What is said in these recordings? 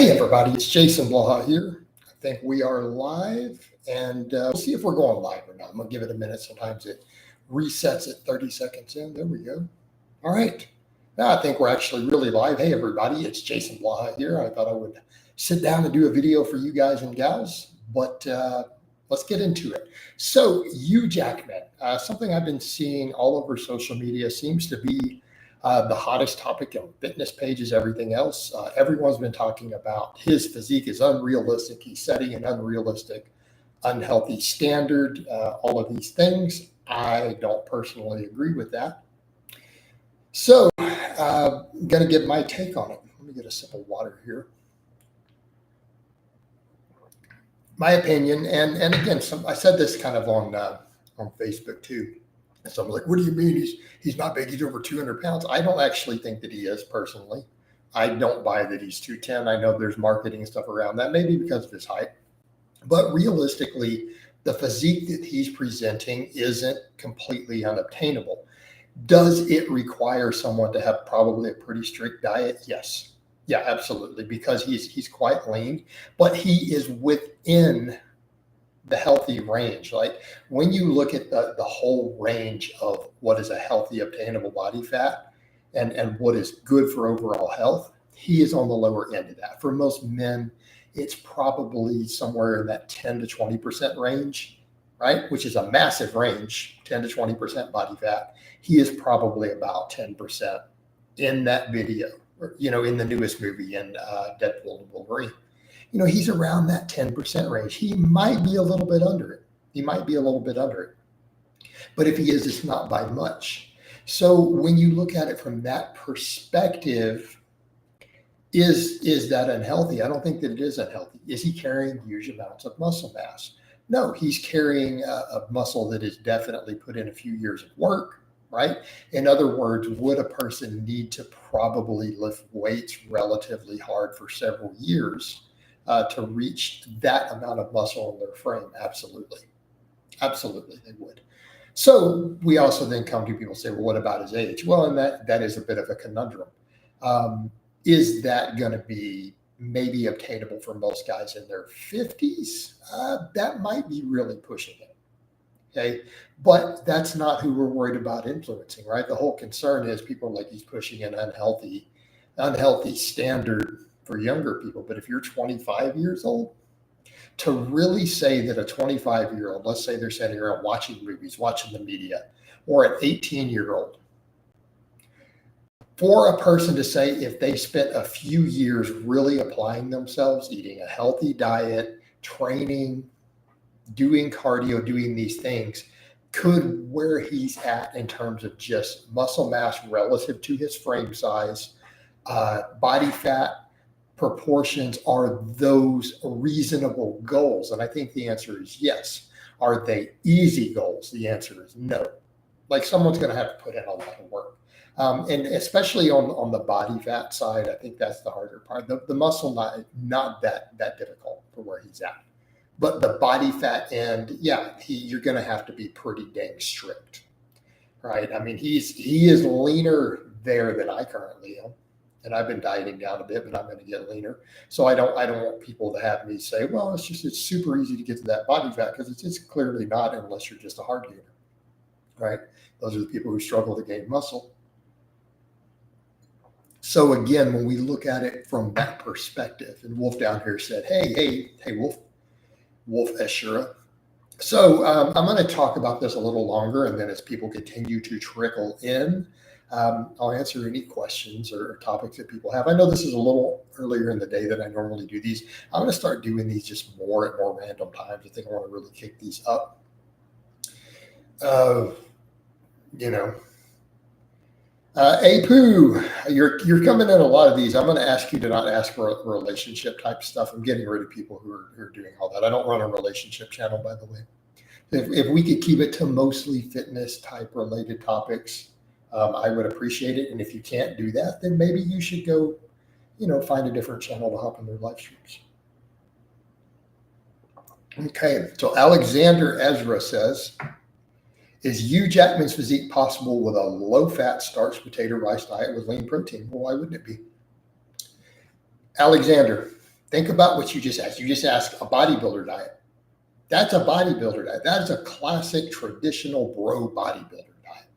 Hey everybody, it's Jason Blaha here. I think we are live, and we'll see if we're going live or not. I'm gonna give it a minute. Sometimes it resets at 30 seconds in. There we go. All right. Now I think we're actually really live. Hey everybody, it's Jason Blaha here. I thought I would sit down and do a video for you guys and gals, but let's get into it. So Hugh Jackman, something I've been seeing all over social media, seems to be the hottest topic on fitness pages, everything else. Everyone's been talking about his physique is unrealistic. He's setting an unrealistic, unhealthy standard, all of these things. I don't personally agree with that. So I'm going to give my take on it. Let me get a sip of water here. My opinion, and again, I said this kind of on Facebook too. So I'm like, what do you mean he's not big? He's over 200 pounds. I don't actually think that he is personally. I don't buy that he's 210. I know there's marketing and stuff around that, maybe because of his height. But realistically, the physique that he's presenting isn't completely unobtainable. Does it require someone to have probably a pretty strict diet? Yes. Yeah, absolutely. Because he's quite lean, but he is within the healthy range. Like when you look at the whole range of what is a healthy obtainable body fat and what is good for overall health, he is on the lower end of that. For most men, it's probably somewhere in that 10 to 20% range, right? Which is a massive range, 10 to 20% body fat. He is probably about 10% in that video, in the newest movie in Deadpool and Wolverine. He's around that 10% range. He might be a little bit under it. But if he is, it's not by much. So when you look at it from that perspective, is that unhealthy? I don't think that it is unhealthy. Is he carrying huge amounts of muscle mass? No, he's carrying a muscle that is definitely put in a few years of work, right? In other words, would a person need to probably lift weights relatively hard for several years to reach that amount of muscle in their frame? Absolutely. Absolutely, they would. So we also then come to people and say, well, what about his age? Well, and that is a bit of a conundrum. Is that going to be maybe obtainable for most guys in their 50s? That might be really pushing it. Okay. But that's not who we're worried about influencing, right? The whole concern is people are like, he's pushing an unhealthy standard for younger people. But if you're 25 years old, to really say that a 25-year-old, let's say they're sitting around watching movies, watching the media, or an 18-year-old, for a person to say if they spent a few years really applying themselves, eating a healthy diet, training, doing cardio, doing these things, could where he's at in terms of just muscle mass relative to his frame size, body fat proportions, are those reasonable goals? And I think the answer is yes. Are they easy goals? The answer is no. Like someone's going to have to put in a lot of work. And especially on the body fat side, I think that's the harder part. The muscle not that difficult for where he's at. But the body fat end, you're going to have to be pretty dang strict, right? I mean, he is leaner there than I currently am. And I've been dieting down a bit, but I'm going to get leaner. So I don't want people to have me say, well, it's super easy to get to that body fat, because it's clearly not, unless you're just a hard gainer, right? Those are the people who struggle to gain muscle. So again, when we look at it from that perspective, and Wolf down here said, hey, Wolf Ashura. So I'm going to talk about this a little longer, and then as people continue to trickle in, I'll answer any questions or topics that people have. I know this is a little earlier in the day than I normally do these. I'm going to start doing these just more at more random times. I think I want to really kick these up. Apu, you're coming in a lot of these. I'm going to ask you to not ask for relationship type stuff. I'm getting rid of people who are doing all that. I don't run a relationship channel, by the way. If we could keep it to mostly fitness type related topics, I would appreciate it. And if you can't do that, then maybe you should go, find a different channel to hop in their live streams. Okay, so Alexander Ezra says, is Hugh Jackman's physique possible with a low-fat starch potato rice diet with lean protein? Well, why wouldn't it be? Alexander, Think about what you just asked. You just asked a bodybuilder diet. That's a bodybuilder diet. That is a classic traditional bro bodybuilder diet.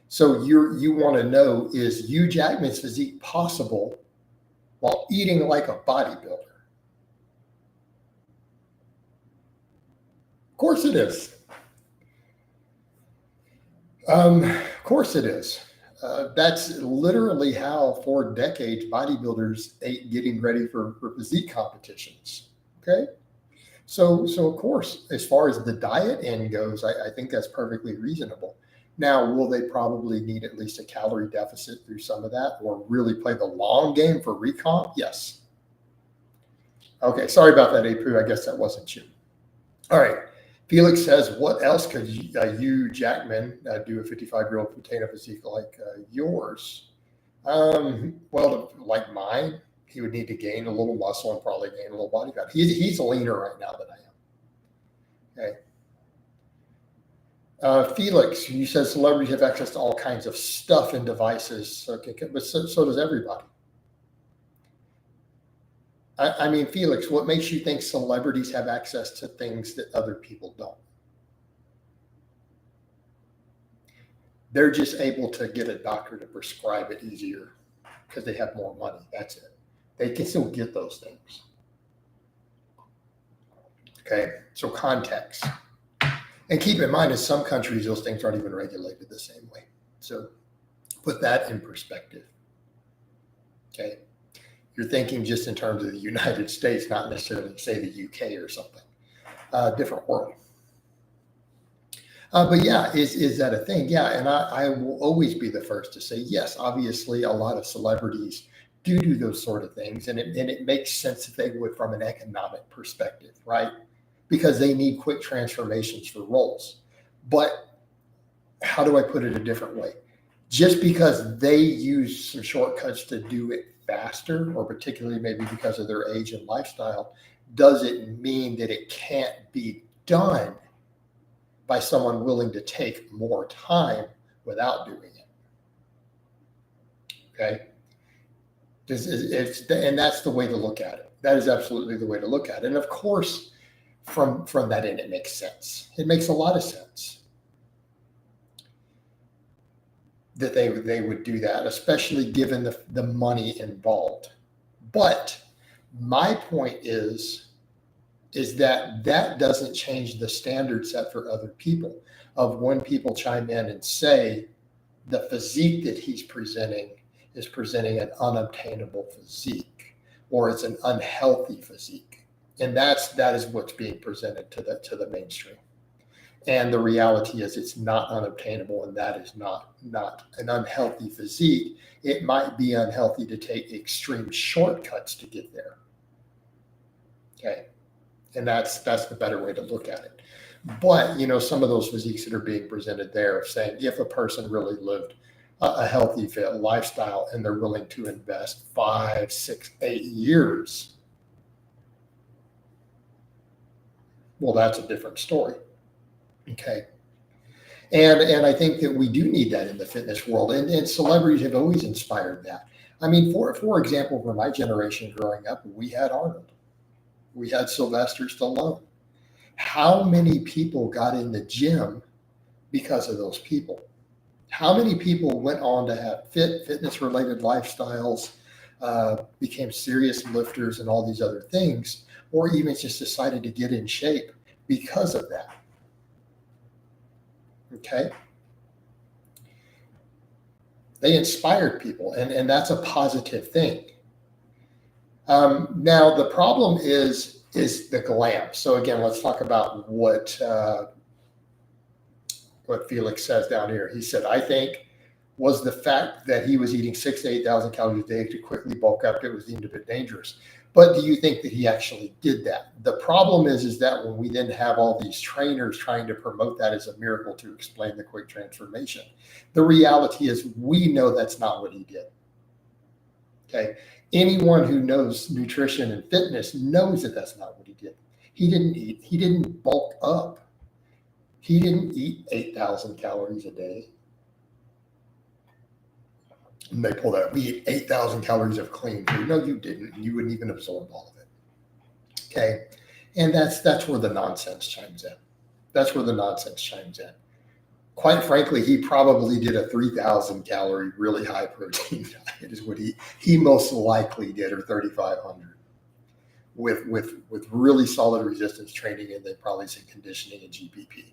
So you want to know, is Hugh Jackman's physique possible while eating like a bodybuilder? Of course it is. Of course it is. That's literally how for decades bodybuilders ate getting ready for physique competitions. Okay. So of course, as far as the diet end goes, I think that's perfectly reasonable. Now, will they probably need at least a calorie deficit through some of that or really play the long game for recomp? Yes. Okay. Sorry about that, Apu. I guess that wasn't you. All right. Felix says, what else could you, Jackman, do a 55-year-old potato physique like yours? Well, like mine, he would need to gain a little muscle and probably gain a little body fat. He's leaner right now than I am. Okay. Felix, you said celebrities have access to all kinds of stuff and devices. Okay, but so does everybody. I mean, Felix, what makes you think celebrities have access to things that other people don't? They're just able to get a doctor to prescribe it easier because they have more money. That's it. They can still get those things. Okay, so context. And keep in mind, in some countries, those things aren't even regulated the same way. So put that in perspective. Okay. You're thinking just in terms of the United States, not necessarily, say, the UK or something. Different world. But yeah, is that a thing? Yeah, and I will always be the first to say, yes, obviously a lot of celebrities do those sort of things. And it makes sense that they would from an economic perspective, right? Because they need quick transformations for roles. But how do I put it a different way? Just because they use some shortcuts to do it faster, or particularly maybe because of their age and lifestyle, doesn't mean that it can't be done by someone willing to take more time without doing it. Okay. And that's the way to look at it. That is absolutely the way to look at it. And of course, from that end, it makes sense. It makes a lot of sense that they would do that, especially given the money involved. But my point is that doesn't change the standard set for other people of when people chime in and say the physique that he's presenting is presenting an unobtainable physique or it's an unhealthy physique. And that is what's being presented to the mainstream. And the reality is it's not unobtainable, and that is not an unhealthy physique. It might be unhealthy to take extreme shortcuts to get there. Okay. And that's the better way to look at it. But, some of those physiques that are being presented there saying if a person really lived a healthy, fit lifestyle and they're willing to invest 5, 6, 8 years, well, that's a different story. Okay. And I think that we do need that in the fitness world. And celebrities have always inspired that. I mean, for example, for my generation growing up, we had Arnold. We had Sylvester Stallone. How many people got in the gym because of those people? How many people went on to have fitness-related lifestyles, became serious lifters and all these other things, or even just decided to get in shape because of that? Okay. They inspired people, and that's a positive thing. Now, the problem is the glam. So again, let's talk about what Felix says down here. He said, I think was the fact that he was eating 6,000 to 8,000 calories a day to quickly bulk up. It was deemed a bit dangerous. But do you think that he actually did that? The problem is that when we then have all these trainers trying to promote that as a miracle to explain the quick transformation, the reality is we know that's not what he did. Okay. Anyone who knows nutrition and fitness knows that that's not what he did. He didn't bulk up. He didn't eat 8,000 calories a day. And they pull that, we eat 8,000 calories of clean food. No, you didn't. You wouldn't even absorb all of it. Okay. And that's where the nonsense chimes in. That's where the nonsense chimes in. Quite frankly, he probably did a 3,000 calorie, really high protein diet is what he most likely did, or 3,500 with really solid resistance training and then probably some conditioning and GPP.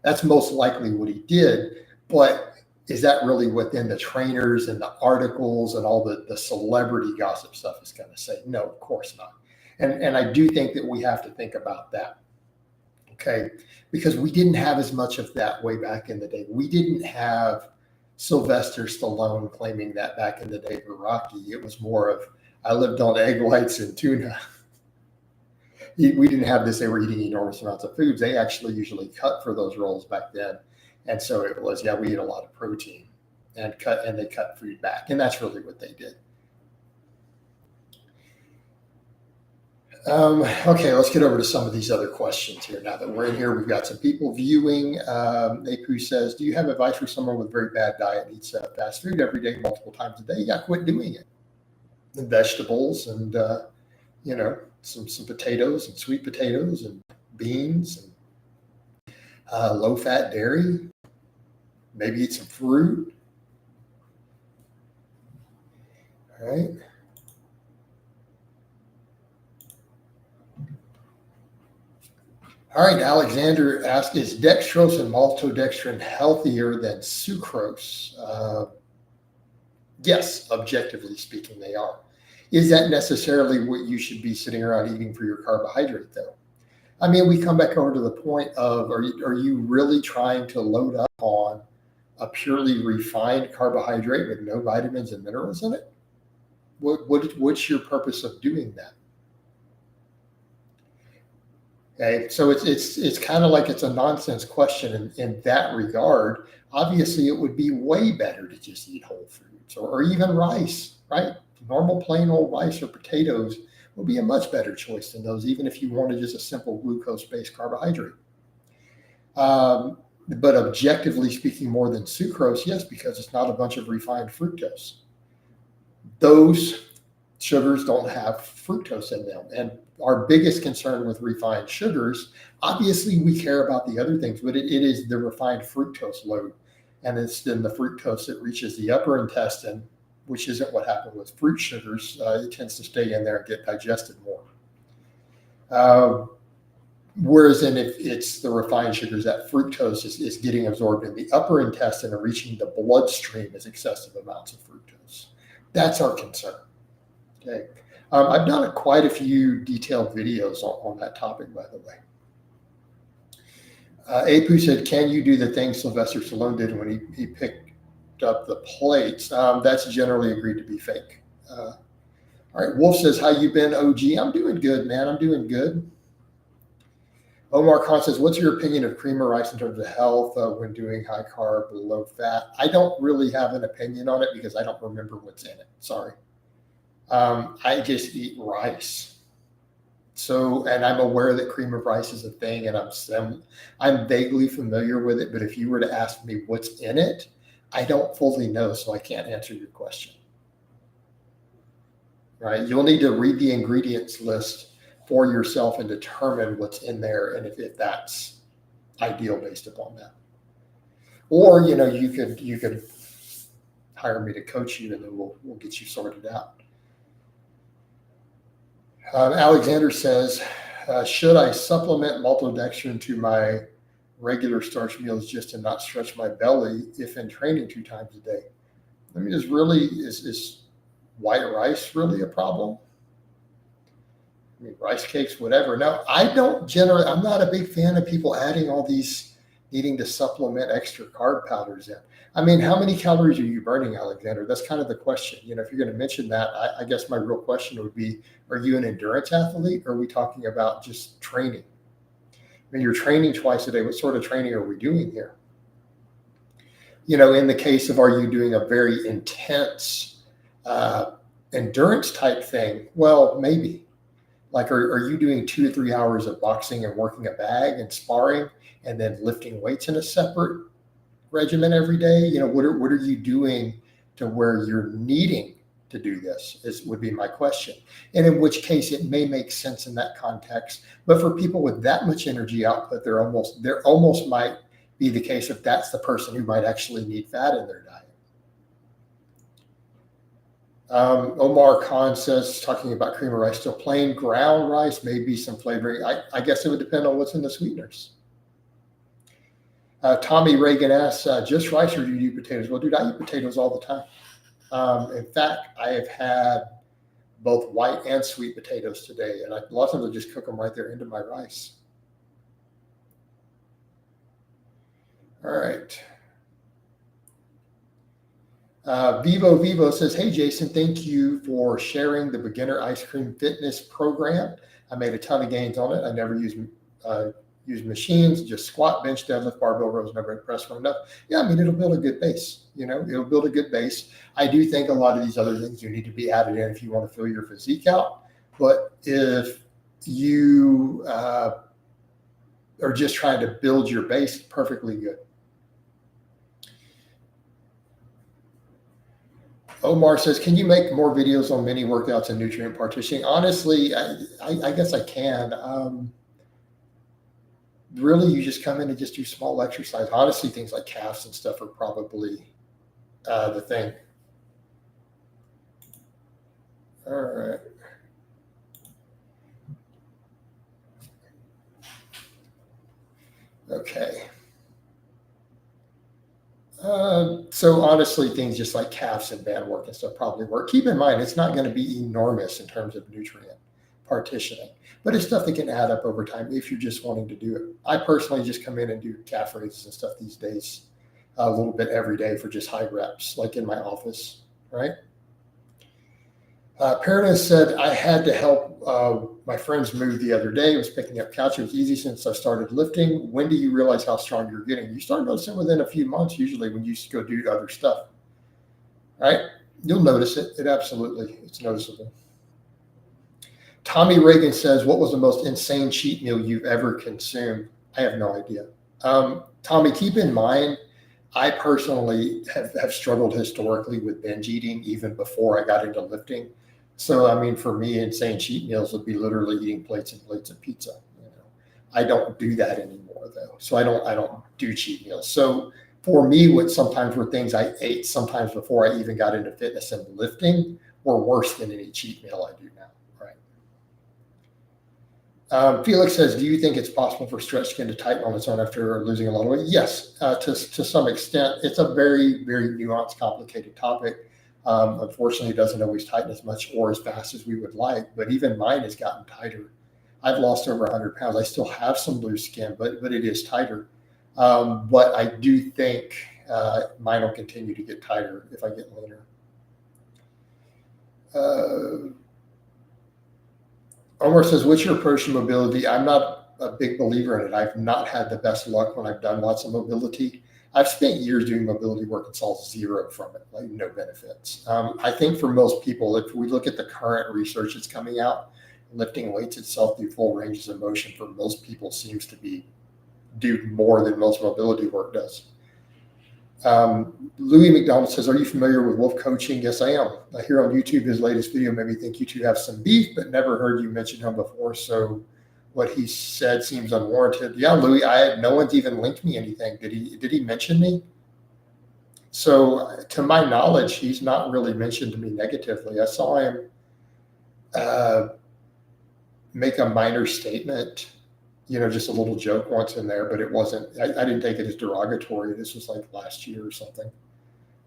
That's most likely what he did. But is that really what then the trainers and the articles and all the celebrity gossip stuff is going to say? No, of course not. And I do think that we have to think about that. Okay. Because we didn't have as much of that way back in the day. We didn't have Sylvester Stallone claiming that back in the day for Rocky. It was more of, I lived on egg whites and tuna. We didn't have this. They were eating enormous amounts of foods. They actually usually cut for those roles back then. And so it was, yeah, we eat a lot of protein and they cut food back. And that's really what they did. Okay, let's get over to some of these other questions here. Now that we're in here, we've got some people viewing. Apu says, do you have advice for someone with very bad diet, eats fast food every day, multiple times a day? You got to quit doing it. And vegetables and, some potatoes and sweet potatoes and beans and low-fat dairy. Maybe eat some fruit. All right. All right, Alexander asked, is dextrose and maltodextrin healthier than sucrose? Yes, objectively speaking, they are. Is that necessarily what you should be sitting around eating for your carbohydrate, though? I mean, we come back over to the point of, are you really trying to load up on a purely refined carbohydrate with no vitamins and minerals in it? What's your purpose of doing that? Okay, so it's kind of like it's a nonsense question in that regard. Obviously, it would be way better to just eat whole foods or even rice, right? Normal plain old rice or potatoes would be a much better choice than those, even if you wanted just a simple glucose-based carbohydrate. But objectively speaking, more than sucrose, yes, because it's not a bunch of refined fructose. Those sugars don't have fructose in them. And our biggest concern with refined sugars, obviously we care about the other things, but it is the refined fructose load. And it's then the fructose that reaches the upper intestine, which isn't what happened with fruit sugars. It tends to stay in there and get digested more. Whereas if it's the refined sugars, that fructose is getting absorbed in the upper intestine and reaching the bloodstream as excessive amounts of fructose. That's our concern. Okay. I've done quite a few detailed videos on that topic, by the way. Apu said, can you do the thing Sylvester Stallone did when he picked up the plates? That's generally agreed to be fake. All right. Wolf says, how you been, OG? I'm doing good, man. I'm doing good. Omar Khan says, what's your opinion of cream of rice in terms of health when doing high carb, low fat? I don't really have an opinion on it because I don't remember what's in it. Sorry. I just eat rice. So, and I'm aware that cream of rice is a thing, and I'm vaguely familiar with it. But if you were to ask me what's in it, I don't fully know, so I can't answer your question. Right? You'll need to read the ingredients list for yourself and determine what's in there, and if that's ideal based upon that. Or you could hire me to coach you, and then we'll get you sorted out. Alexander says, should I supplement maltodextrin to my regular starch meals just to not stretch my belly if in training 2 times a day? I mean, is white rice really a problem? I mean, rice cakes, whatever. Now, I'm not a big fan of people adding all these needing to supplement extra carb powders in. I mean, how many calories are you burning, Alexander? That's kind of the question. If you're going to mention that, I guess my real question would be, are you an endurance athlete, or are we talking about just training? I mean, you're training twice a day. What sort of training are we doing here? In the case of, are you doing a very intense endurance type thing? Well, maybe. Like, are you doing 2 to 3 hours of boxing and working a bag and sparring and then lifting weights in a separate regimen every day? What are you doing to where you're needing to do this, would be my question. And in which case it may make sense in that context. But for people with that much energy output, there almost might be the case if that's the person who might actually need fat in their diet. Omar Khan says, talking about cream of rice, still plain ground rice, maybe some flavoring. I guess it would depend on what's in the sweeteners. Tommy Reagan asks, just rice or do you eat potatoes? Well, dude, I eat potatoes all the time. In fact, I have had both white and sweet potatoes today, and a lot of times I just cook them right there into my rice. All right. Vivo says, hey, Jason, thank you for sharing the beginner ice cream fitness program. I made a ton of gains on it. I never use machines, just squat, bench, deadlift, barbell rows, never press for enough. Yeah, I mean, it'll build a good base. It'll build a good base. I do think a lot of these other things you need to be added in if you want to fill your physique out. But if you are just trying to build your base, perfectly good. Omar says, can you make more videos on mini workouts and nutrient partitioning? Honestly, I guess I can. Really, you just come in and just do small exercise. Honestly, things like calves and stuff are probably the thing. All right. Okay. So honestly, things just like calves and band work and stuff probably work. Keep in mind, it's not going to be enormous in terms of nutrient partitioning, but it's stuff that can add up over time if you're just wanting to do it. I personally just come in and do calf raises and stuff these days, a little bit every day for just high reps, like in my office, right? Paradise said, I had to help my friends move the other day. I was picking up couch. It was easy since I started lifting. When do you realize how strong you're getting? You start noticing within a few months, usually when you go do other stuff, right? You'll notice it. It's noticeable. Tommy Reagan says, what was the most insane cheat meal you've ever consumed? I have no idea. Tommy, keep in mind, I personally have struggled historically with binge eating even before I got into lifting. So, I mean, for me, insane cheat meals would be literally eating plates and plates of pizza. I don't do that anymore, though. So I don't do cheat meals. So for me, what sometimes were things I ate sometimes before I even got into fitness and lifting were worse than any cheat meal I do now. Right. Felix says, do you think it's possible for stretch skin to tighten on its own after losing a lot of weight? Yes, to some extent. It's a very, very nuanced, complicated topic. Unfortunately, it doesn't always tighten as much or as fast as we would like, but even mine has gotten tighter. I've lost over 100 pounds. I still have some loose skin, but it is tighter. But I do think mine will continue to get tighter if I get leaner. Omar says, what's your approach to mobility? I'm not a big believer in it. I've not had the best luck when I've done lots of mobility. I've spent years doing mobility work and saw zero from it, like no benefits. I think for most people, if we look at the current research that's coming out, lifting weights itself through full ranges of motion for most people seems to do more than most mobility work does. Louis McDonald says, are you familiar with Wolf Coaching? Yes, I am. I hear on YouTube his latest video made me think you two have some beef, but never heard you mention him before. So what he said seems unwarranted. Yeah, Louis, no one's even linked me anything. Did he mention me? So to my knowledge, he's not really mentioned me negatively. I saw him make a minor statement, just a little joke once in there, but it wasn't, I didn't take it as derogatory. This was like last year or something,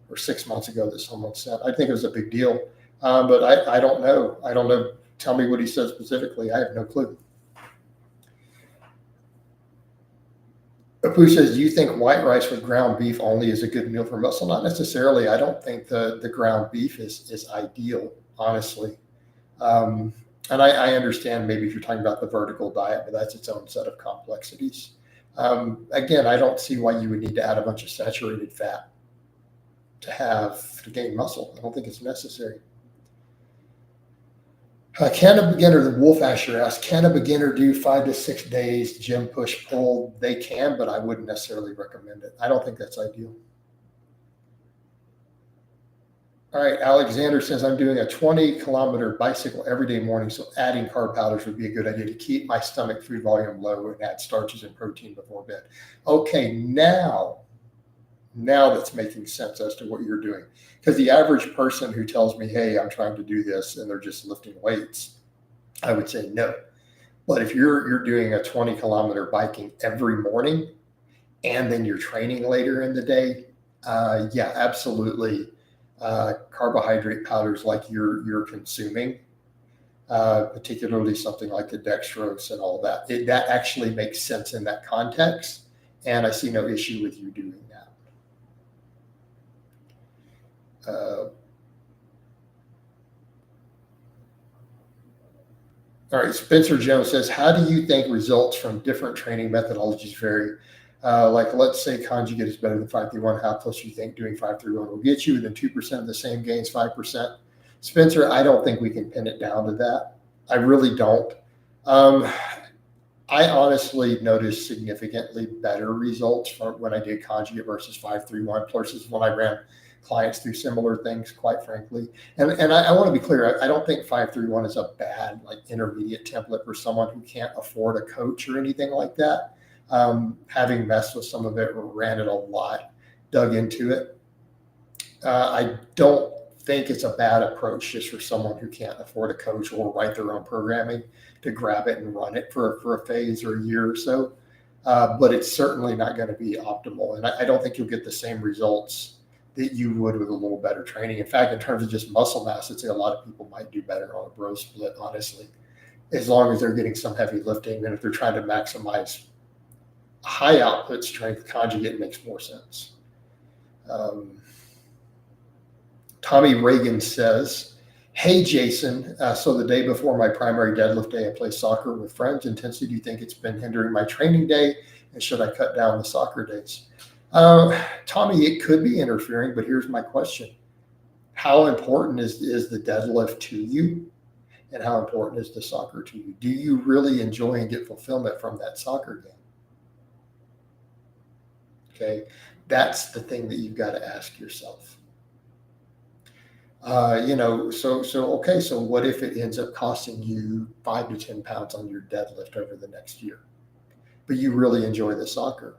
or 6 months ago that someone said. I think it was a big deal, but I don't know. I don't know. Tell me what he said specifically. I have no clue. Apu says, do you think white rice with ground beef only is a good meal for muscle? Not necessarily. I don't think the ground beef is ideal, honestly. And I understand maybe if you're talking about the vertical diet, but that's its own set of complexities. Again, I don't see why you would need to add a bunch of saturated fat to gain muscle. I don't think it's necessary. Can a beginner, the Wolf Asher asks, can a beginner do 5 to 6 days gym push pull? They can, but I wouldn't necessarily recommend it. I don't think that's ideal. All right, Alexander says, I'm doing a 20-kilometer bicycle every day morning, so adding carb powders would be a good idea to keep my stomach food volume low and add starches and protein before bed. Okay, now that's making sense as to what you're doing. Because the average person who tells me, hey, I'm trying to do this, and they're just lifting weights, I would say no. But if you're doing a 20-kilometer biking every morning, and then you're training later in the day, yeah, absolutely. Carbohydrate powders like you're consuming, particularly something like the dextrose and all that, that actually makes sense in that context, and I see no issue with you doing that. All right, Spencer Jones says, how do you think results from different training methodologies vary? Like, let's say conjugate is better than 5-3-1. How close do you think doing 5-3-1 will get you? And then 2% of the same gains 5%. Spencer, I don't think we can pin it down to that. I really don't. I honestly noticed significantly better results from when I did conjugate versus 5-3-1 versus when I ran clients through similar things, quite frankly. And I want to be clear, I don't think 5-3-1 is a bad, like, intermediate template for someone who can't afford a coach or anything like that. Having messed with some of it, ran it a lot, dug into it. I don't think it's a bad approach just for someone who can't afford a coach or write their own programming to grab it and run it for a phase or a year or so. But it's certainly not going to be optimal. And I don't think you'll get the same results that you would with a little better training. In fact, in terms of just muscle mass, I'd say a lot of people might do better on a bro split, honestly, as long as they're getting some heavy lifting. And if they're trying to maximize high output strength, conjugate makes more sense. Tommy Reagan says, hey, Jason, so the day before my primary deadlift day, I play soccer with friends. Intensity, do you think it's been hindering my training day? And should I cut down the soccer days? Tommy, it could be interfering, but here's my question. How important is the deadlift to you? And how important is the soccer to you? Do you really enjoy and get fulfillment from that soccer game? Okay, that's the thing that you've got to ask yourself. So what if it ends up costing you 5 to 10 pounds on your deadlift over the next year, but you really enjoy the soccer?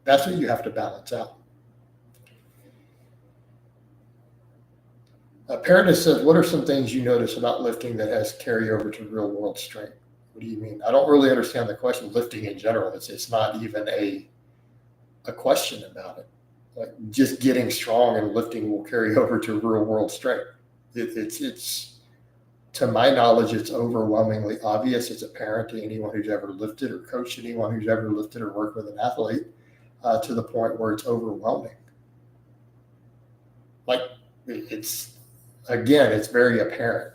That's what you have to balance out. Paradis says, what are some things you notice about lifting that has carryover to real world strength? What do you mean? I don't really understand the question. Lifting in general, it's not even a question about it. Like, just getting strong and lifting will carry over to real world strength. It's to my knowledge, it's overwhelmingly obvious. It's apparent to anyone who's ever lifted or coached anyone who's ever lifted or worked with an athlete, to the point where it's overwhelming. Like, it's very apparent.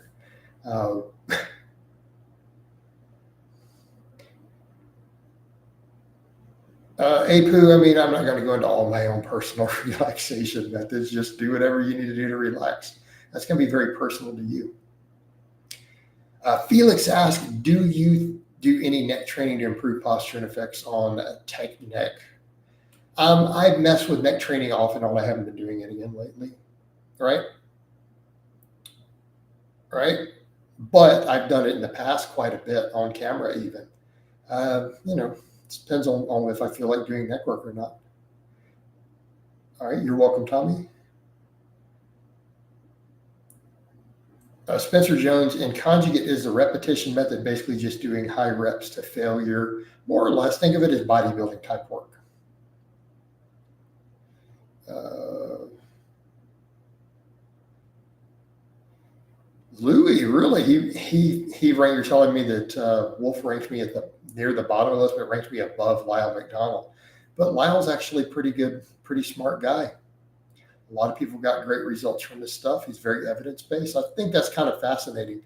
Apu, I mean, I'm not going to go into all my own personal relaxation methods. Just do whatever you need to do to relax. That's going to be very personal to you. Felix asks, do you do any neck training to improve posture and effects on tech neck? I've messed with neck training off and on. I haven't been doing it again lately. Right? But I've done it in the past quite a bit on camera even. It depends on if I feel like doing neck work or not. All right, you're welcome, Tommy. Spencer Jones, in conjugate, is the repetition method basically just doing high reps to failure, more or less? Think of it as bodybuilding type work. Louis, really, he ranked. You're telling me that Wolf ranked me near the bottom of the list, but ranked me above Lyle McDonald. But Lyle's actually pretty good, pretty smart guy. A lot of people got great results from this stuff. He's very evidence-based. I think that's kind of fascinating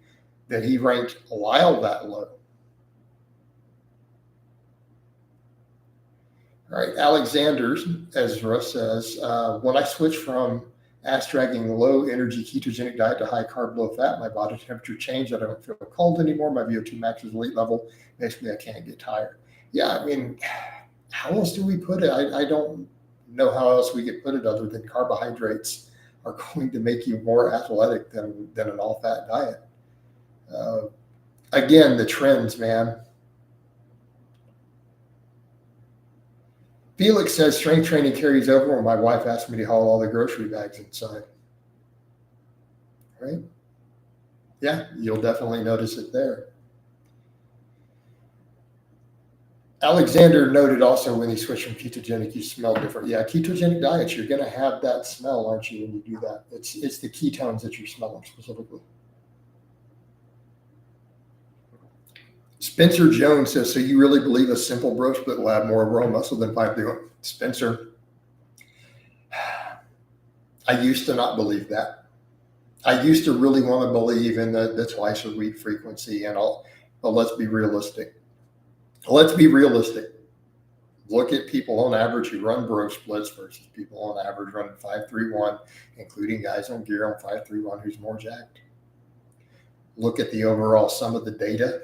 that he ranked Lyle that low. All right, Alexander Ezra says, when I switch from ass dragging low energy ketogenic diet to high carb, low fat, my body temperature changed. I don't feel cold anymore. My VO2 max is elite level. Basically, I can't get tired. Yeah, I mean, how else do we put it? I don't know how else we could put it other than carbohydrates are going to make you more athletic than an all-fat diet. Again, the trends, man. Felix says strength training carries over when my wife asked me to haul all the grocery bags inside. Right? Yeah, you'll definitely notice it there. Alexander noted also when you switch from ketogenic, you smell different. Yeah, ketogenic diets, you're going to have that smell, aren't you, when you do that? It's the ketones that you're smelling specifically. Spencer Jones says, so you really believe a simple bro split will have more raw muscle than 5-3-1? Spencer, I used to not believe that. I used to really want to believe in the twice a week frequency and all, but let's be realistic. Let's be realistic. Look at people on average who run bro splits versus people on average running 5-3-1, including guys on gear on 5-3-1 who's more jacked. Look at the overall sum of the data.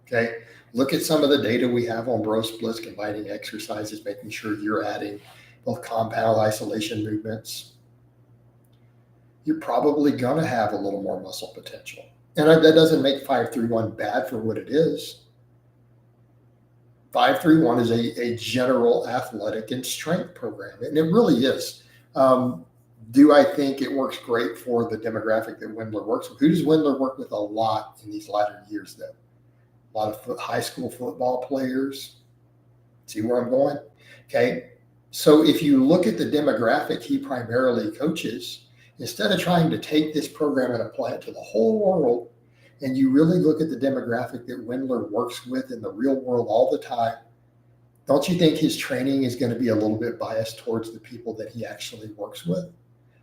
Okay. Look at some of the data we have on bro splits, combining exercises, making sure you're adding both compound isolation movements. You're probably going to have a little more muscle potential. And that doesn't make 5-3-1 bad for what it is. 5-3-1 is a general athletic and strength program, and it really is. Do I think it works great for the demographic that Wendler works with? Who does Wendler work with a lot in these latter years, though? A lot of high school football players. See where I'm going? Okay. So if you look at the demographic he primarily coaches, instead of trying to take this program and apply it to the whole world, and you really look at the demographic that Wendler works with in the real world all the time, don't you think his training is going to be a little bit biased towards the people that he actually works with?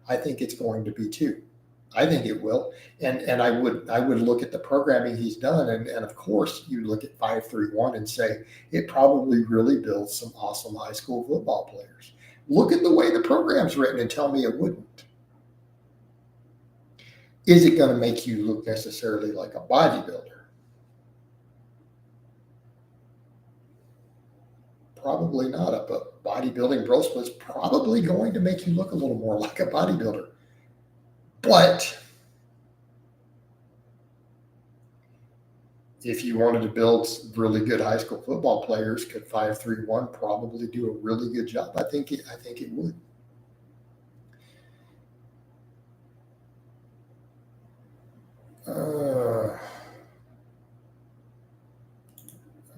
I think it's going to be too. I think it will. And I would look at the programming he's done. And of course, you look at 5-3-1 and say, it probably really builds some awesome high school football players. Look at the way the program's written and tell me it wouldn't. Is it going to make you look necessarily like a bodybuilder? Probably not. A bodybuilding bro split's probably going to make you look a little more like a bodybuilder. But if you wanted to build really good high school football players, could 5-3-1 probably do a really good job? I think it would. All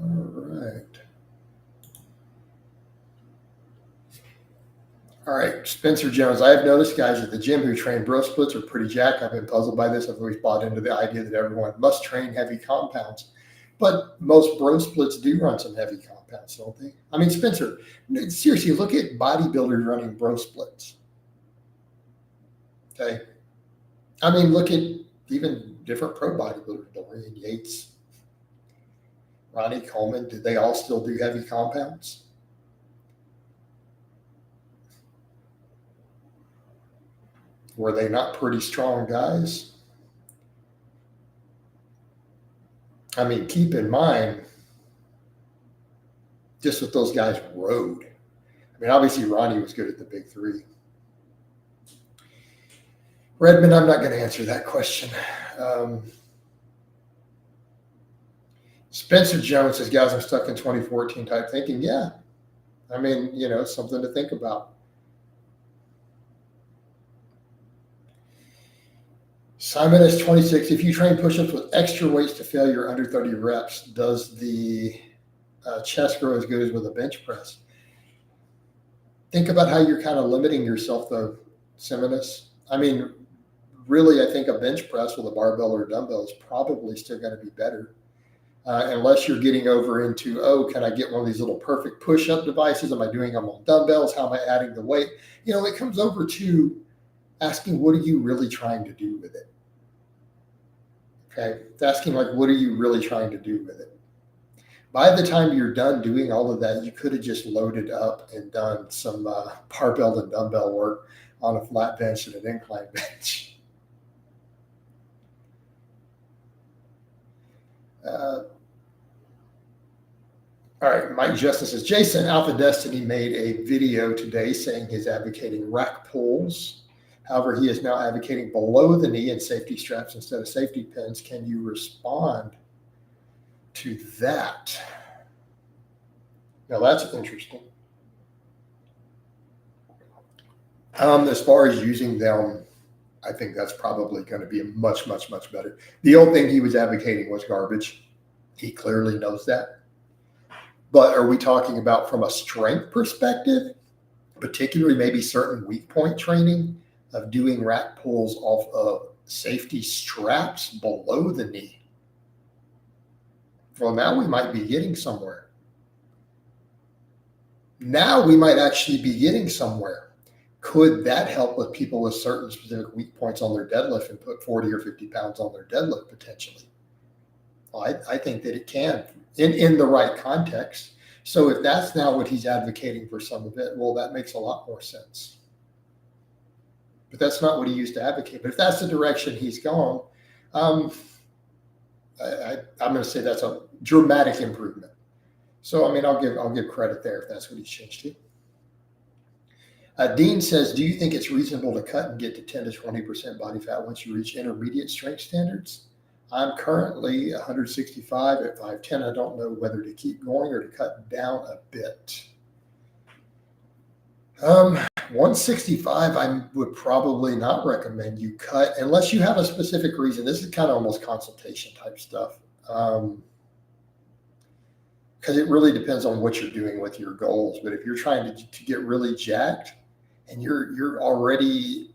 right. All right, Spencer Jones. I have noticed guys at the gym who train bro splits are pretty jacked. I've been puzzled by this. I've always bought into the idea that everyone must train heavy compounds. But most bro splits do run some heavy compounds, don't they? I mean, Spencer, seriously, look at bodybuilders running bro splits. Okay. I mean, look at even different pro bodybuilders, Dorian Yates, Ronnie Coleman. Did they all still do heavy compounds? Were they not pretty strong guys? I mean, keep in mind just what those guys rode. I mean, obviously Ronnie was good at the big three. Redmond, I'm not going to answer that question. Spencer Jones says, guys, I'm stuck in 2014 type thinking. Yeah. I mean, something to think about. Simon is 26. If you train push-ups with extra weights to failure under 30 reps, does the chest grow as good as with a bench press? Think about how you're kind of limiting yourself, though, Simonus. I mean, really, I think a bench press with a barbell or a dumbbell is probably still going to be better. Unless you're getting over into, can I get one of these little perfect push-up devices? Am I doing them on dumbbells? How am I adding the weight? It comes over to asking, what are you really trying to do with it? Okay. It's asking, what are you really trying to do with it? By the time you're done doing all of that, you could have just loaded up and done some barbell and dumbbell work on a flat bench and an incline bench. All All right, Mike Justin says, Jason, Alpha Destiny made a video today saying he's advocating rack pulls. However, he is now advocating below the knee and safety straps instead of safety pins. Can you respond to that? Now, that's interesting. As far as using them, I think that's probably going to be much, much, much better. The old thing he was advocating was garbage. He clearly knows that. But are we talking about from a strength perspective, particularly maybe certain weak point training of doing rack pulls off of safety straps below the knee? Well, now we might be getting somewhere. Now we might actually be getting somewhere. Could that help with people with certain specific weak points on their deadlift and put 40 or 50 pounds on their deadlift potentially? Well, I think that it can in the right context. So if that's now what he's advocating for some of it, well, that makes a lot more sense. But that's not what he used to advocate. But if that's the direction he's gone, I'm going to say that's a dramatic improvement. So, I mean, I'll give credit there if that's what he's changed to. Dean says, do you think it's reasonable to cut and get to 10 to 20% body fat once you reach intermediate strength standards? I'm currently 165 at 5'10". I don't know whether to keep going or to cut down a bit. 165, I would probably not recommend you cut unless you have a specific reason. This is kind of almost consultation type stuff. Because it really depends on what you're doing with your goals. But if you're trying to get really jacked and you're already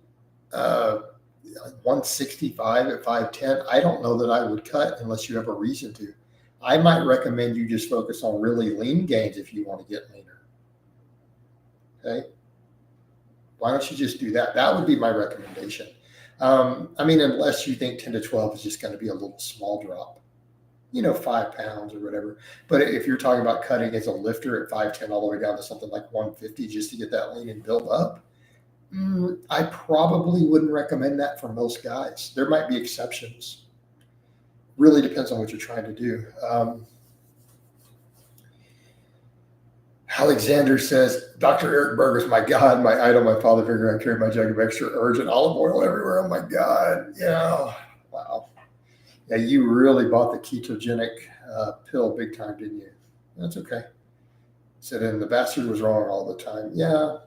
165 at 5'10", I don't know that I would cut unless you have a reason to. I might recommend you just focus on really lean gains if you want to get leaner. Okay? Why don't you just do that? That would be my recommendation. I mean, unless you think 10 to 12 is just going to be a little small drop, 5 pounds or whatever. But if you're talking about cutting as a lifter at 5'10" all the way down to something like 150 just to get that lean and build up, I probably wouldn't recommend that for most guys. There might be exceptions. Really depends on what you're trying to do. Alexander says, Dr. Eric Berger's my God, my idol, my father figure. I carry my jug of extra urgent olive oil everywhere. Oh my God. Yeah. Wow. Yeah, you really bought the ketogenic pill big time, didn't you? That's okay. Said, and the bastard was wrong all the time. Yeah.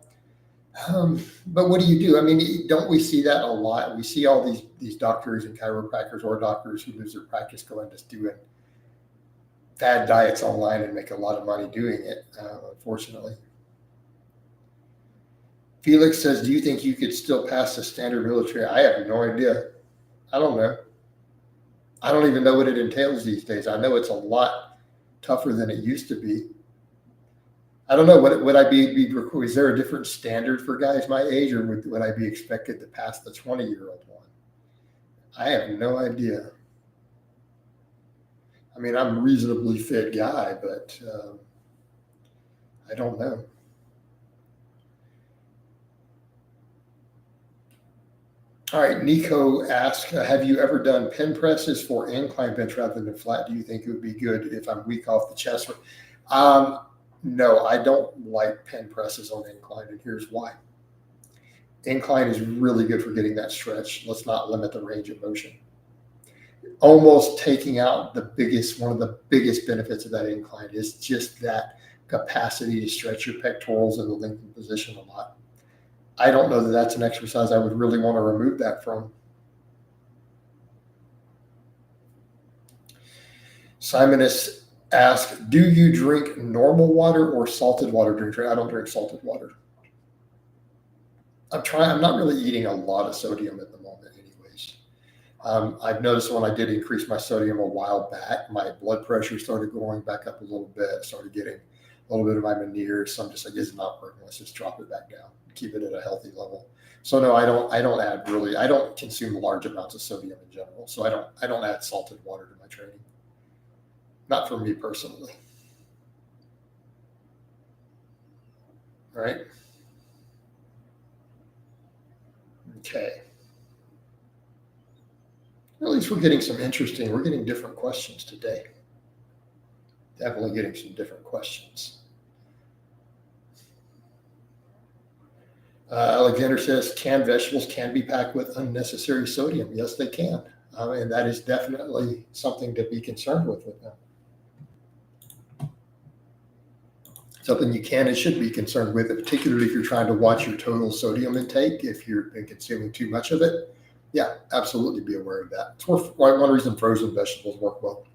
But what do you do? I mean, don't we see that a lot? We see all these doctors and chiropractors or doctors who lose their practice go into doing fad diets online and make a lot of money doing it, unfortunately. Felix says, do you think you could still pass the standard military? I have no idea. I don't know. I don't even know what it entails these days. I know it's a lot tougher than it used to be. I don't know. Would I be is there a different standard for guys my age, or would I be expected to pass the 20-year-old one? I have no idea. I mean, I'm a reasonably fit guy, but I don't know. All right, Nico asked, have you ever done pen presses for incline bench rather than flat? Do you think it would be good if I'm weak off the chest? No, I don't like pen presses on incline, and here's why. Incline is really good for getting that stretch. Let's not limit the range of motion. Almost taking out one of the biggest benefits of that incline is just that capacity to stretch your pectorals in the lengthened position a lot. I don't know that that's an exercise I would really want to remove that from. Simon is asked, do you drink normal water or salted water during training? I don't drink salted water. I'm not really eating a lot of sodium at the moment anyways. I've noticed when I did increase my sodium a while back, my blood pressure started going back up a little bit, started getting a little bit of my Meniere's. So I'm just like, it's not working. Let's just drop it back down, keep it at a healthy level. So no, I don't consume large amounts of sodium in general. So I don't add salted water to my training. Not for me personally. All right. Okay. At least we're getting different questions today. Definitely getting some different questions. Alexander says canned vegetables can be packed with unnecessary sodium. Yes, they can. And that is definitely something to be concerned with them. Something you can and should be concerned with, particularly if you're trying to watch your total sodium intake, if you've been consuming too much of it. Yeah, absolutely be aware of that. It's one reason frozen vegetables work well.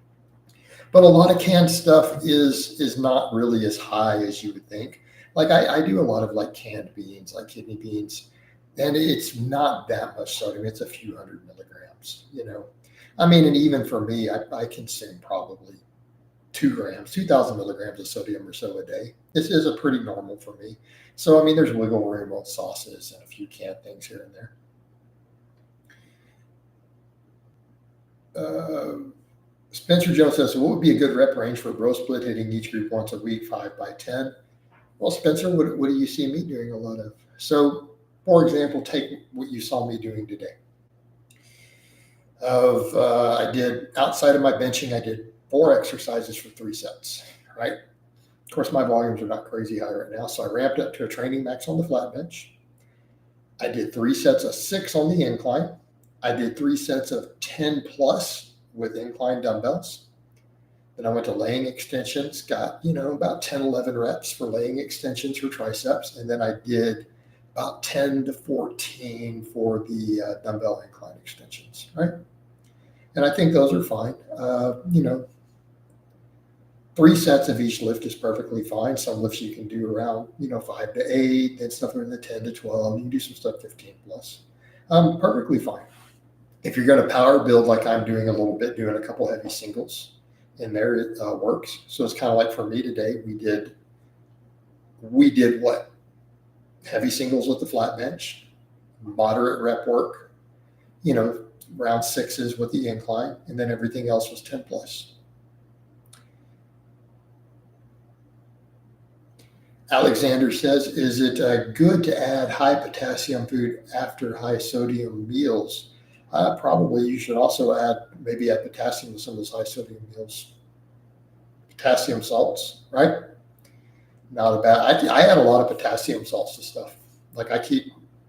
But a lot of canned stuff is not really as high as you would think. Like I do a lot of like canned beans, like kidney beans, and it's not that much sodium. It's a few hundred milligrams, I mean, and even for me, I consume probably 2,000 milligrams of sodium or so a day. This is a pretty normal for me. So, I mean, there's wiggle room on sauces and a few canned things here and there. Spencer Jones says, so what would be a good rep range for bro split, hitting each group once a week, 5 by 10? Well, Spencer, what do you see me doing a lot of? So, for example, take what you saw me doing today. I did, outside of my benching, I did 4 exercises for 3 sets, right? Of course, my volumes are not crazy high right now, so I ramped up to a training max on the flat bench. I did 3 sets of 6 on the incline. I did 3 sets of 10 plus with incline dumbbells. Then I went to laying extensions, got, about 10, 11 reps for laying extensions for triceps. And then I did about 10 to 14 for the dumbbell incline extensions, right? And I think those are fine. 3 sets of each lift is perfectly fine. Some lifts you can do around, 5 to 8, then stuff in the 10 to 12. You can do some stuff 15 plus. Perfectly fine. If you're going to power build like I'm doing a little bit, doing a couple heavy singles in there, it works. So it's kind of like for me today, we did what? Heavy singles with the flat bench, moderate rep work, round 6s with the incline, and then everything else was 10 plus. Alexander says, is it good to add high potassium food after high sodium meals? Probably you should also add potassium to some of those high sodium meals. Potassium salts, right? Not a bad. I add a lot of potassium salts to stuff. Like I keep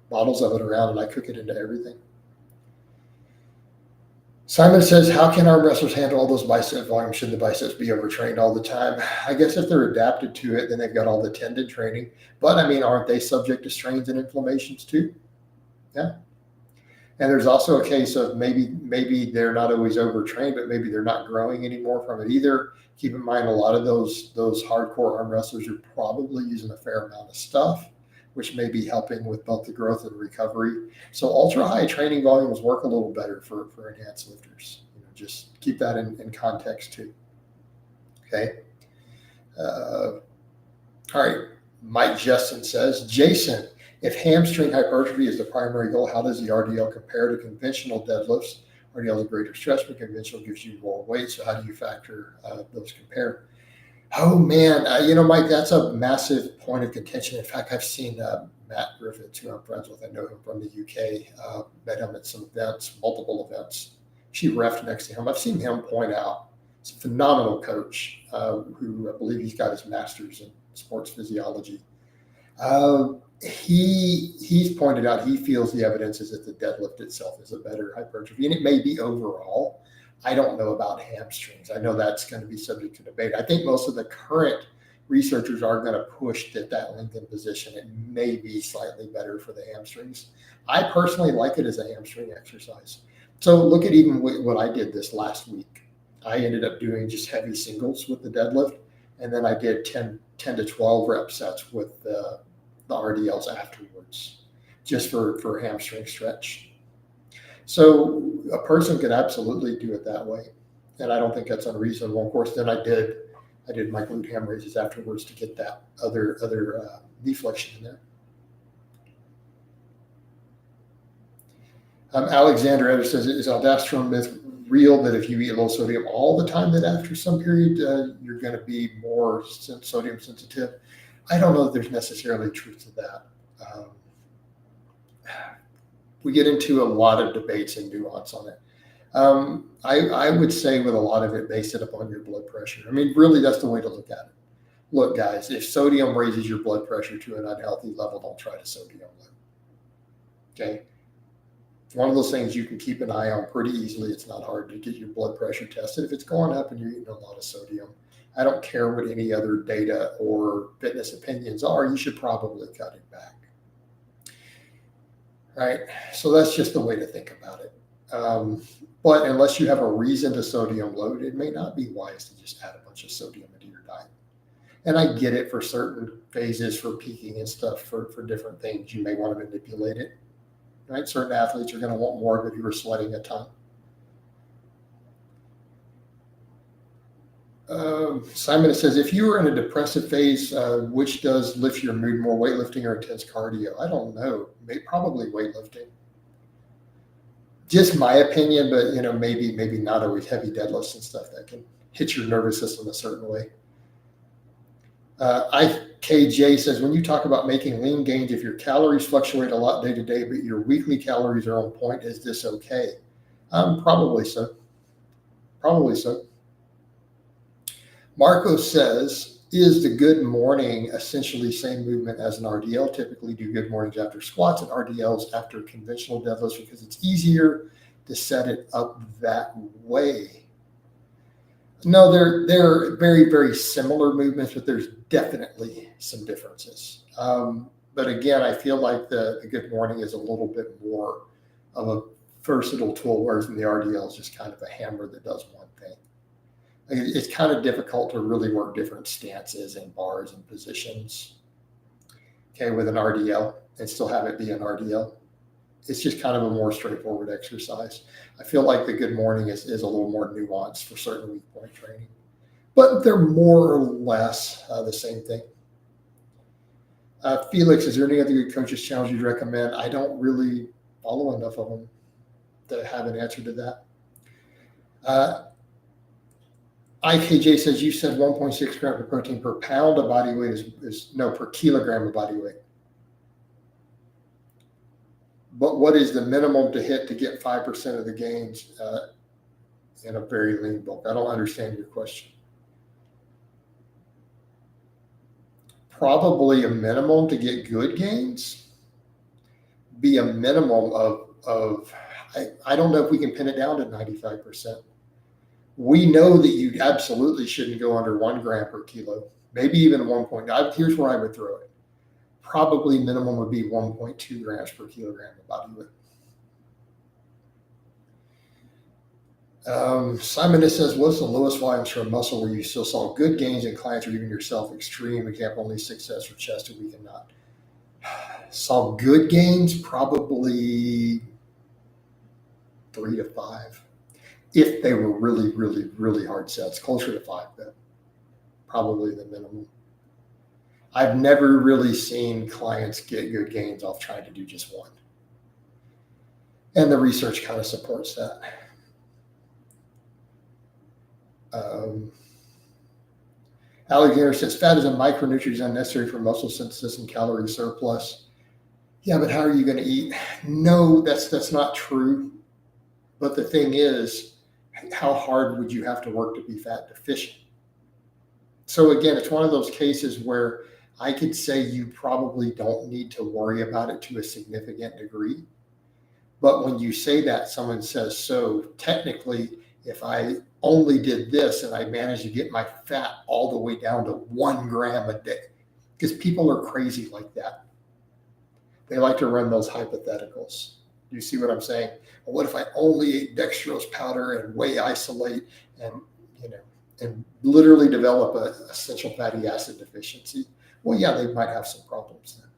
bottles of it around and I cook it into everything. Simon says, how can arm wrestlers handle all those bicep volumes? Should the biceps be overtrained all the time? I guess if they're adapted to it, then they've got all the tendon training. But I mean, aren't they subject to strains and inflammations too? Yeah. And there's also a case of maybe they're not always overtrained, but maybe they're not growing anymore from it either. Keep in mind, a lot of those hardcore arm wrestlers are probably using a fair amount of stuff, which may be helping with both the growth and recovery. So ultra high training volumes work a little better for enhanced lifters. Just keep that in context too. Okay. All right. Mike Justin says, Jason, if hamstring hypertrophy is the primary goal, how does the RDL compare to conventional deadlifts? RDL is a greater stretch, but conventional gives you more weight. So how do you factor those compare? Oh, man. Mike, that's a massive point of contention. In fact, I've seen Matt Griffiths, who I'm friends with. I know him from the UK. Met him at some events, multiple events. She reffed next to him. I've seen him point out. He's a phenomenal coach who I believe he's got his master's in sports physiology. He's pointed out he feels the evidence is that the deadlift itself is a better hypertrophy, and it may be overall. I don't know about hamstrings. I know that's going to be subject to debate. I think most of the current researchers are going to push that lengthened position. It may be slightly better for the hamstrings. I personally like it as a hamstring exercise. So look at even what I did this last week. I ended up doing just heavy singles with the deadlift, and then I did 10 to 12 rep sets with the RDLs afterwards, just for hamstring stretch. So a person could absolutely do it that way, and I don't think that's unreasonable. Of course, then I did my glute ham raises afterwards to get that other deflection in there. Alexander Evers says, is aldosterone myth real that if you eat low sodium all the time, that after some period you're going to be more sodium sensitive? I don't know that there's necessarily truth to that. We get into a lot of debates and nuance on it. I would say with a lot of it, base it upon your blood pressure. I mean, really, that's the way to look at it. Look, guys, if sodium raises your blood pressure to an unhealthy level, don't try to sodium load. Okay. One of those things you can keep an eye on pretty easily. It's not hard to get your blood pressure tested. If it's going up and you're eating a lot of sodium, I don't care what any other data or fitness opinions are, you should probably cut it back. Right? So that's just the way to think about it. But unless you have a reason to sodium load, it may not be wise to just add a bunch of sodium into your diet. And I get it for certain phases, for peaking and stuff, for different things. You may want to manipulate it. Right? Certain athletes are going to want more of it if you were sweating a ton. Simon says, if you were in a depressive phase, which does lift your mood more, weightlifting or intense cardio? I don't know. Probably weightlifting. Just my opinion, but maybe not always heavy deadlifts and stuff that can hit your nervous system a certain way. IKJ says, when you talk about making lean gains, if your calories fluctuate a lot day to day, but your weekly calories are on point, is this okay? Probably so. Probably so. Marco says, is the good morning essentially same movement as an RDL? Typically do good mornings after squats and RDLs after conventional deadlifts because it's easier to set it up that way. No, they're very, very similar movements, but there's definitely some differences. But again, I feel like the good morning is a little bit more of a versatile tool, whereas the RDL is just kind of a hammer that does one thing. It's kind of difficult to really work different stances and bars and positions, okay, with an RDL and still have it be an RDL. It's just kind of a more straightforward exercise. I feel like the good morning is a little more nuanced for certain weak point training, but they're more or less the same thing. Felix, is there any other good coaches challenge you'd recommend? I don't really follow enough of them to have an answer to that. IKJ says, you said 1.6 grams of protein per pound of body weight is per kilogram of body weight. But what is the minimum to hit to get 5% of the gains in a very lean bulk? I don't understand your question. Probably a minimum to get good gains. Be a minimum of I don't know if we can pin it down to 95%. We know that you absolutely shouldn't go under 1 gram per kilo, maybe even 1.9. Here's where I would throw it. Probably minimum would be 1.2 grams per kilogram of body weight. Simon says, what's the lowest volumes for a muscle where you still saw good gains in clients or even yourself? Extreme example, only 6 sets for chest a week and not. Saw good gains, probably 3 to 5. If they were really, really, really hard sets, closer to 5, though. Probably the minimum. I've never really seen clients get good gains off trying to do just one. And the research kind of supports that. Alexander says, fat is a micronutrient unnecessary for muscle synthesis and calorie surplus. Yeah, but how are you going to eat? No, that's not true. But the thing is, how hard would you have to work to be fat deficient? So again, it's one of those cases where I could say you probably don't need to worry about it to a significant degree. But when you say that, someone says, so technically, if I only did this and I managed to get my fat all the way down to 1 gram a day, because people are crazy like that. They like to run those hypotheticals. Do you see what I'm saying? Well, what if I only ate dextrose powder and whey isolate and literally develop an essential fatty acid deficiency? Well, yeah, they might have some problems then.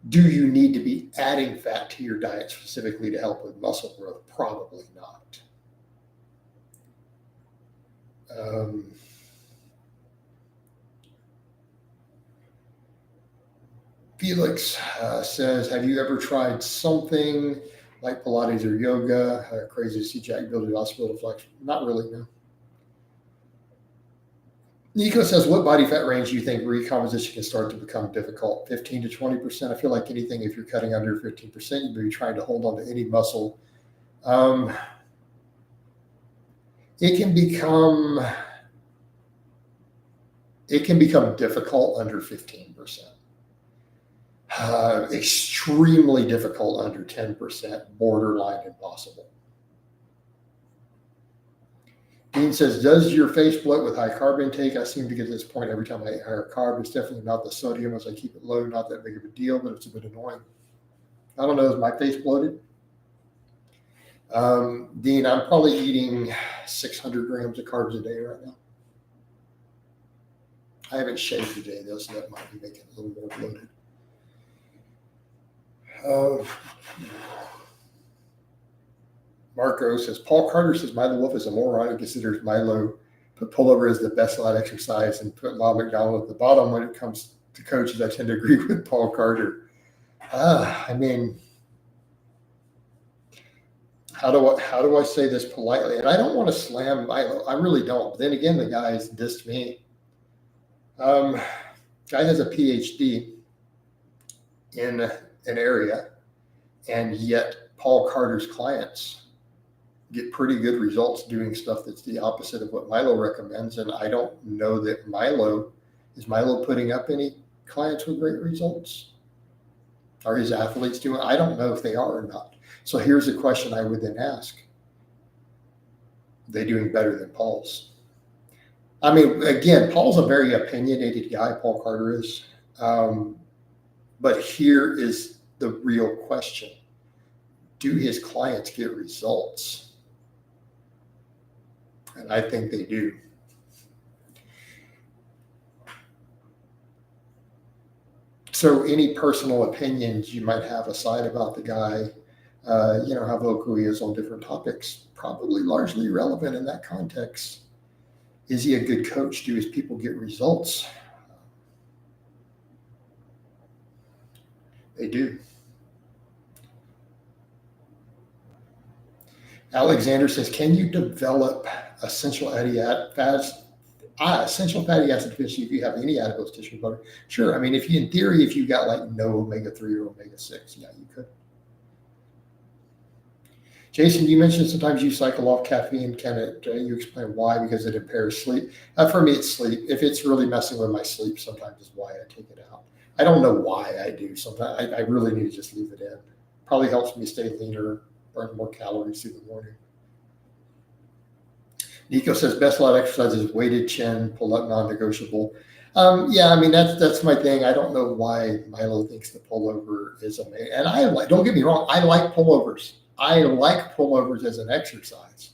Do you need to be adding fat to your diet specifically to help with muscle growth? Probably not. Felix says, have you ever tried something like Pilates or yoga? Crazy to see Jack build a hospital flex. Not really, no. Nico says, what body fat range do you think recomposition can start to become difficult? 15 to 20%? I feel like anything, if you're cutting under 15%, you'd be trying to hold on to any muscle It can become difficult under 15%. Extremely difficult under 10%, borderline impossible. Dean says, does your face bloat with high carb intake? I seem to get to this point every time I eat higher carb. It's definitely not the sodium as I keep it low, not that big of a deal, but it's a bit annoying. I don't know, is my face bloated? Dean, I'm probably eating 600 grams of carbs a day right now. I haven't shaved today, though, so that might be making it a little more bloated. Marco says, Paul Carter says Milo Wolf is a moron who considers Milo put pullover as the best lat exercise and put Lyle McDonald at the bottom when it comes to coaches. I tend to agree with Paul Carter. I mean, how do I say this politely? And I don't want to slam Milo. I really don't. But then again, the guy's dissed me. Guy has a PhD in an area, and yet Paul Carter's clients get pretty good results doing stuff that's the opposite of what Milo recommends. And I don't know that is Milo putting up any clients with great results? Are his athletes doing? I don't know if they are or not. So here's a question I would then ask. Are they doing better than Paul's? I mean, again, Paul's a very opinionated guy, Paul Carter is. But here is the real question. Do his clients get results? And I think they do. So any personal opinions you might have aside about the guy, how vocal he is on different topics, probably largely relevant in that context. Is he a good coach? Do his people get results? They do. Alexander says, can you develop essential fatty acid deficiency if you have any adipose tissue butter? Sure. I mean, if you got like no omega-3 or omega-6, yeah, you could. Jason, you mentioned sometimes you cycle off caffeine. Can you explain why? Because it impairs sleep. For me, it's sleep. If it's really messing with my sleep, sometimes is why I take it out. I don't know why I do. Sometimes I really need to just leave it in. Probably helps me stay leaner, burn more calories through the morning. Nico says best lat exercises, weighted chin, pull up, non-negotiable. Yeah, I mean that's my thing. I don't know why Milo thinks the pullover is amazing. And don't get me wrong, I like pullovers. I like pullovers as an exercise.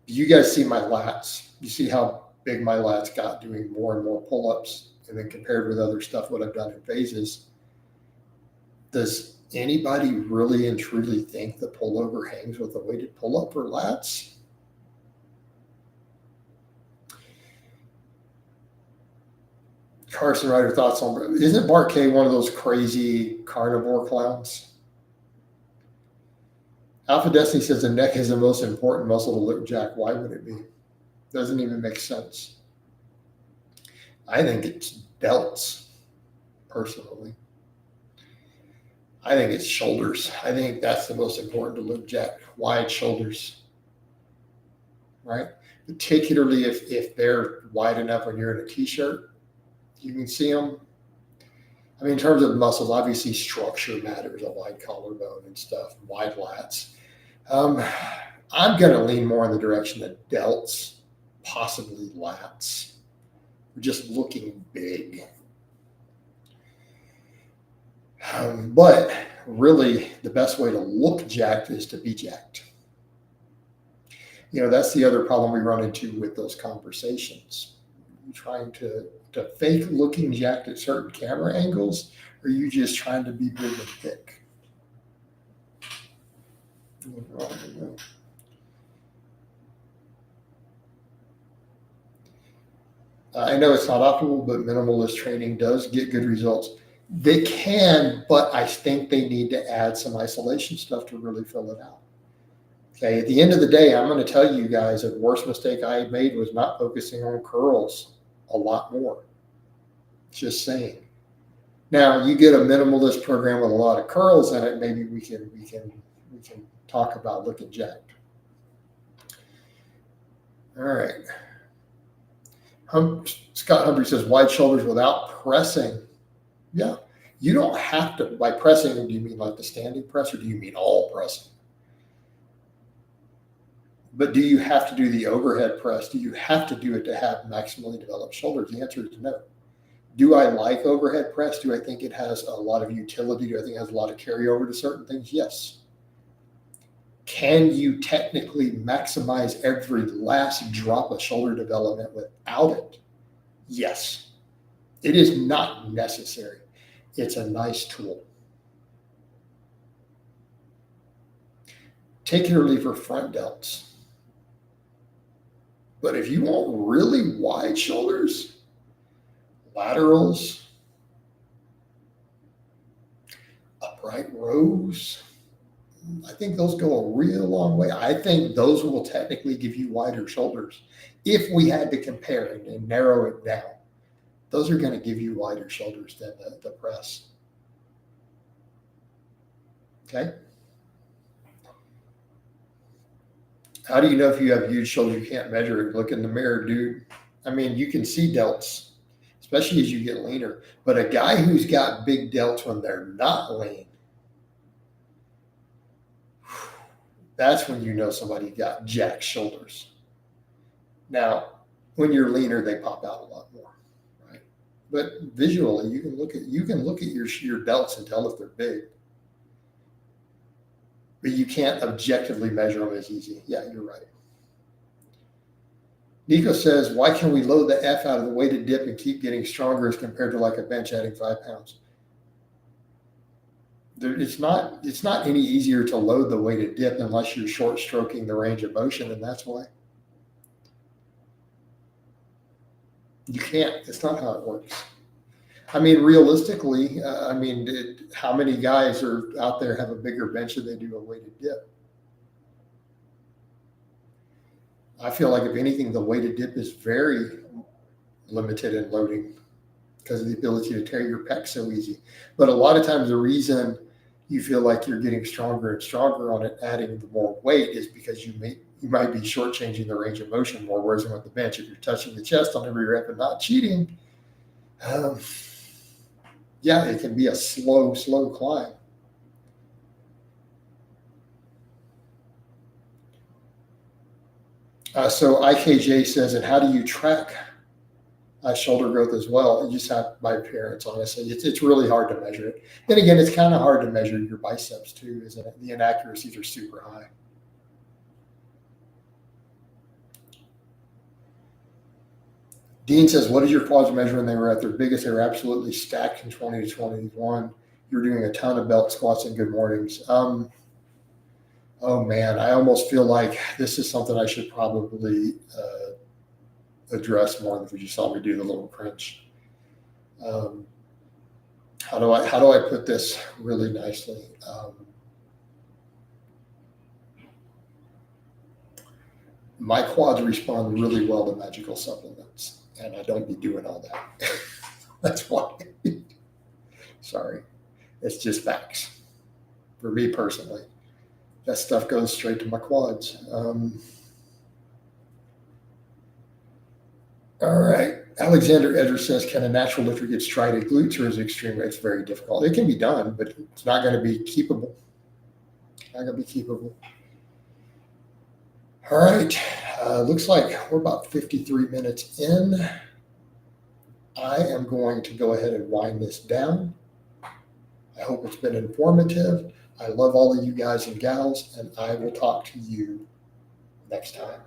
You guys see my lats. You see how big my lats got doing more and more pull-ups, and then compared with other stuff, what I've done in phases. Does anybody really and truly think the pullover hangs with a weighted pull-up or lats? Carson Ryder, thoughts on, isn't Bart K one of those crazy carnivore clowns? Alpha Destiny says the neck is the most important muscle to look jacked. Why would it be? Doesn't even make sense. I think it's delts, personally. I think it's shoulders. I think that's the most important to look jacked. Wide shoulders, right? Particularly if they're wide enough when you're in a t-shirt, you can see them. I mean, in terms of muscles, obviously structure matters, a wide collarbone and stuff, wide lats. I'm going to lean more in the direction of delts, possibly lats. Just looking big. But really, the best way to look jacked is to be jacked. That's the other problem we run into with those conversations. You're trying to fake looking jacked at certain camera angles, or are you just trying to be big and thick? I know it's not optimal, but minimalist training does get good results. They can, but I think they need to add some isolation stuff to really fill it out. Okay, at the end of the day, I'm going to tell you guys the worst mistake I made was not focusing on curls a lot more. Just saying. Now you get a minimalist program with a lot of curls in it. Maybe we can talk about looking jacked. All right. Scott Humphrey says wide shoulders without pressing. Yeah. You don't have to. By pressing, do you mean like the standing press, or do you mean all pressing? But do you have to do the overhead press? Do you have to do it to have maximally developed shoulders? The answer is no. Do I like overhead press? Do I think it has a lot of utility? Do I think it has a lot of carryover to certain things? Yes. Can you technically maximize every last drop of shoulder development without it? Yes. It is not necessary. It's a nice tool. Take it or leave for front delts. But if you want really wide shoulders, laterals, upright rows, I think those go a real long way. I think those will technically give you wider shoulders. If we had to compare it and narrow it down, those are going to give you wider shoulders than the press. Okay. How do you know if you have huge shoulders? You can't measure it. Look in the mirror, dude. I mean, you can see delts, especially as you get leaner. But a guy who's got big delts when they're not lean, that's when you know somebody got jacked shoulders. Now, when you're leaner, they pop out a lot more, right? But visually, you can look at your delts and tell if they're big. But you can't objectively measure them as easy. Yeah, you're right. Nico says, why can we load the F out of the weighted dip and keep getting stronger as compared to like a bench adding 5 pounds? It's not any easier to load the weighted dip unless you're short stroking the range of motion, and that's why. You can't. It's not how it works. I mean, realistically, how many guys are out there have a bigger bench than they do a weighted dip? I feel like, if anything, the weighted dip is very limited in loading because of the ability to tear your pec so easy. But a lot of times the reason you feel like you're getting stronger and stronger on it, adding the more weight, is because you might be shortchanging the range of motion more. Whereas with the bench, if you're touching the chest on every rep and not cheating, yeah, it can be a slow climb. So IKJ says, and how do you track shoulder growth as well? You just have by appearance, honestly. It's really hard to measure it. Then again, it's kind of hard to measure your biceps too, isn't it? The inaccuracies are super high. Dean says, what did your quads measure when they were at their biggest? They were absolutely stacked in 20 to 21. You were doing a ton of belt squats and good mornings. Oh man, I almost feel like this is something I should probably address more than if you just saw me do the little crunch. How do I put this really nicely? My quads respond really well to magical supplements, and I don't be doing all that. That's why. Sorry. It's just facts. For me personally, that stuff goes straight to my quads. All right. Alexander Edger says, can a natural lifter get striated glutes, or is it extreme? It's very difficult. It can be done, but it's not going to be keepable. All right. Looks like we're about 53 minutes in. I am going to go ahead and wind this down. I hope it's been informative. I love all of you guys and gals, and I will talk to you next time.